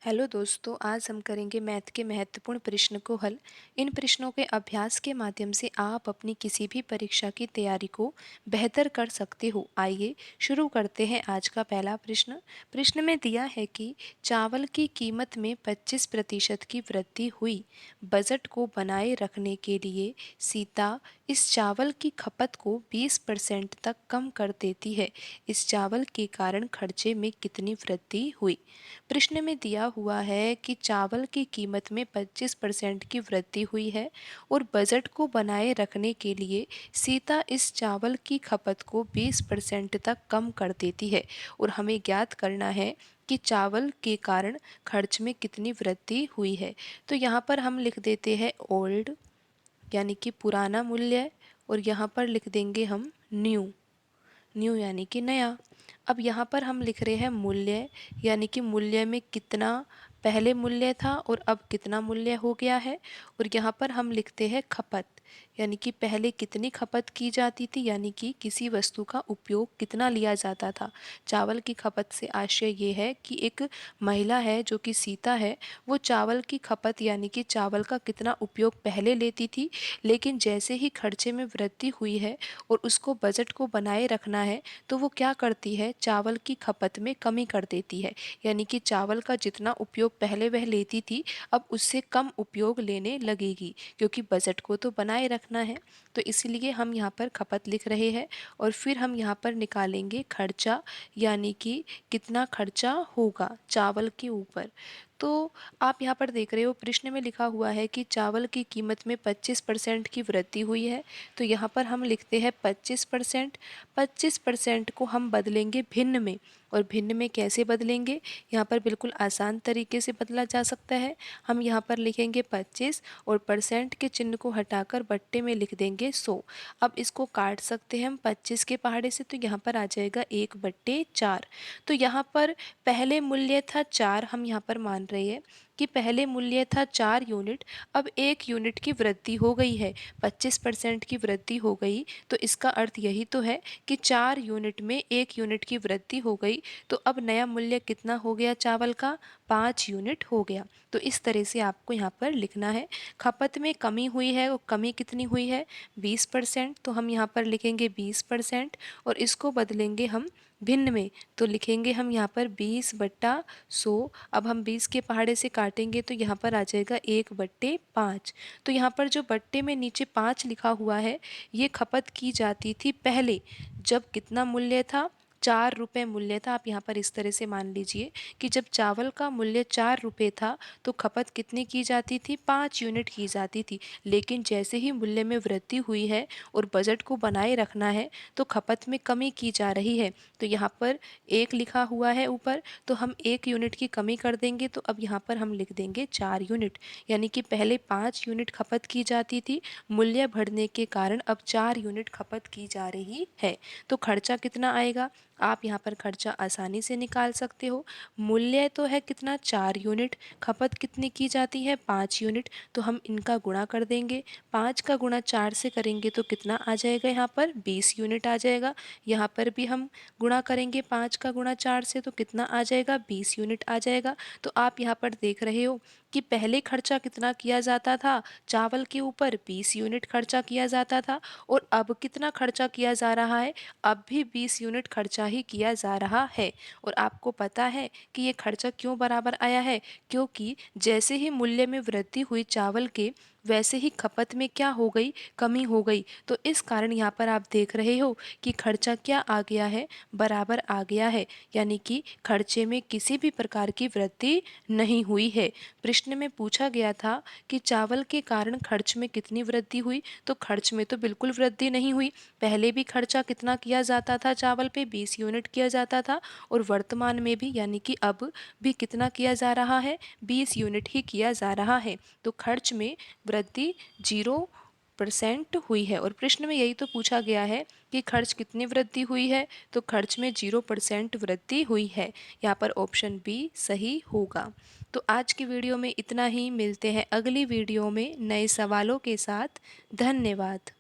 Hello दोस्तों, आज हम करेंगे मैथ के महत्वपूर्ण प्रश्न को हल। इन प्रश्नों के अभ्यास के माध्यम से आप अपनी किसी भी परीक्षा की तैयारी को बेहतर कर सकते हो। आइए शुरू करते हैं आज का पहला प्रश्न। प्रश्न में दिया है कि चावल की कीमत में 25% की वृद्धि हुई। बजट को बनाए रखने के लिए सीता इस चावल की खपत को 20% तक कम कर देती है। इस चावल के कारण खर्चे में कितनी वृद्धि हुई? प्रश्न में दिया हुआ है कि चावल की कीमत में 25% की वृद्धि हुई है और बजट को बनाए रखने के लिए सीता इस चावल की खपत को 20% तक कम कर देती है और हमें ज्ञात करना है कि चावल के कारण खर्च में कितनी वृद्धि हुई है। तो यहाँ पर हम लिख देते हैं ओल्ड यानी कि पुराना मूल्य और यहाँ पर लिख देंगे हम न्यू। न्यू यानी कि नया। अब यहाँ पर हम लिख रहे हैं मूल्य यानी कि मूल्य में कितना पहले मूल्य था और अब कितना मूल्य हो गया है। और यहाँ पर हम लिखते हैं खपत यानी कि पहले कितनी खपत की जाती थी यानी कि किसी वस्तु का उपयोग कितना लिया जाता था। चावल की खपत से आशय ये है कि एक महिला है जो कि सीता है, वो चावल की खपत यानी कि चावल का कितना उपयोग पहले लेती थी, लेकिन जैसे ही खर्चे में वृद्धि हुई है और उसको बजट को बनाए रखना है तो वो क्या करती है, चावल की खपत में कमी कर देती है। यानी कि चावल का जितना उपयोग पहले वह लेती थी अब उससे कम उपयोग लेने लगेगी, क्योंकि बजट को तो बनाए रखना है। तो इसलिए हम यहाँ पर खपत लिख रहे हैं और फिर हम यहाँ पर निकालेंगे खर्चा यानी कि कितना खर्चा होगा चावल के ऊपर। तो आप यहाँ पर देख रहे हो प्रश्न में लिखा हुआ है कि चावल की कीमत में 25% की वृद्धि हुई है। तो यहाँ पर हम लिखते हैं 25%। 25% को हम बदलेंगे भिन्न में, और भिन्न में कैसे बदलेंगे, यहाँ पर बिल्कुल आसान तरीके से बदला जा सकता है। हम यहाँ पर लिखेंगे 25 और परसेंट के चिन्ह को हटाकर बट्टे में लिख देंगे 100। अब इसको काट सकते हैं हम 25 के पहाड़े से, तो यहाँ पर आ जाएगा 1/4। तो यहाँ पर पहले मूल्य था 4, हम यहाँ पर मान रहे हैं कि पहले मूल्य था 4 यूनिट, अब 1 यूनिट की वृद्धि हो गई है, 25% की वृद्धि हो गई। तो इसका अर्थ यही तो है कि 4 यूनिट में 1 यूनिट की वृद्धि हो गई। तो अब नया मूल्य कितना हो गया चावल का, 5 यूनिट हो गया। तो इस तरह से आपको यहाँ पर लिखना है। खपत में कमी हुई है, और कमी कितनी हुई है, 20%। तो हम यहाँ पर लिखेंगे 20% और इसको बदलेंगे हम भिन्न में, तो लिखेंगे हम यहाँ पर 20/100। अब हम 20 के पहाड़े से काटेंगे तो यहाँ पर आ जाएगा 1/5। तो यहाँ पर जो बट्टे में नीचे 5 लिखा हुआ है, ये खपत की जाती थी पहले, जब कितना मूल्य था, 4 रुपये मूल्य था। आप यहाँ पर इस तरह से मान लीजिए कि जब चावल का मूल्य 4 रुपये था तो खपत कितनी की जाती थी, 5 यूनिट की जाती थी। लेकिन जैसे ही मूल्य में वृद्धि हुई है और बजट को बनाए रखना है तो खपत में कमी की जा रही है। तो यहाँ पर 1 लिखा हुआ है ऊपर, तो हम 1 यूनिट की कमी कर देंगे, तो अब यहाँ पर हम लिख देंगे 4 यूनिट। यानी कि पहले 5 यूनिट खपत की जाती थी, मूल्य बढ़ने के कारण अब 4 यूनिट खपत की जा रही है। तो खर्चा कितना आएगा, आप यहाँ पर खर्चा आसानी से निकाल सकते हो। मूल्य तो है कितना, 4 यूनिट, खपत कितनी की जाती है, 5 यूनिट। तो हम इनका गुणा कर देंगे, 5 का गुणा 4 से करेंगे तो कितना आ जाएगा, यहाँ पर 20 यूनिट आ जाएगा। यहाँ पर भी हम गुणा करेंगे 5 का गुणा 4 से तो कितना आ जाएगा, 20 यूनिट आ जाएगा। तो आप यहाँ पर देख रहे हो कि पहले खर्चा कितना किया जाता था, चावल के ऊपर 20 यूनिट खर्चा किया जाता था, और अब कितना खर्चा किया जा रहा है, अब भी 20 यूनिट खर्चा ही किया जा रहा है। और आपको पता है कि ये खर्चा क्यों बराबर आया है, क्योंकि जैसे ही मूल्य में वृद्धि हुई चावल के, वैसे ही खपत में क्या हो गई, कमी हो गई। तो इस कारण यहाँ पर आप देख रहे हो कि खर्चा क्या आ गया है, बराबर आ गया है। यानी कि खर्चे में किसी भी प्रकार की वृद्धि नहीं हुई है। प्रश्न में पूछा गया था कि चावल के कारण खर्च में कितनी वृद्धि हुई, तो खर्च में तो बिल्कुल वृद्धि नहीं हुई। पहले भी खर्चा कितना किया जाता था, चावल पे 20 यूनिट किया जाता था, और वर्तमान में भी यानी कि अब भी कितना किया जा रहा है, 20 यूनिट ही किया जा रहा है। तो खर्च में वृद्धि 0% हुई है। और प्रश्न में यही तो पूछा गया है कि खर्च कितनी वृद्धि हुई है, तो खर्च में 0% वृद्धि हुई है। यहाँ पर ऑप्शन बी सही होगा। तो आज की वीडियो में इतना ही, मिलते हैं अगली वीडियो में नए सवालों के साथ। धन्यवाद।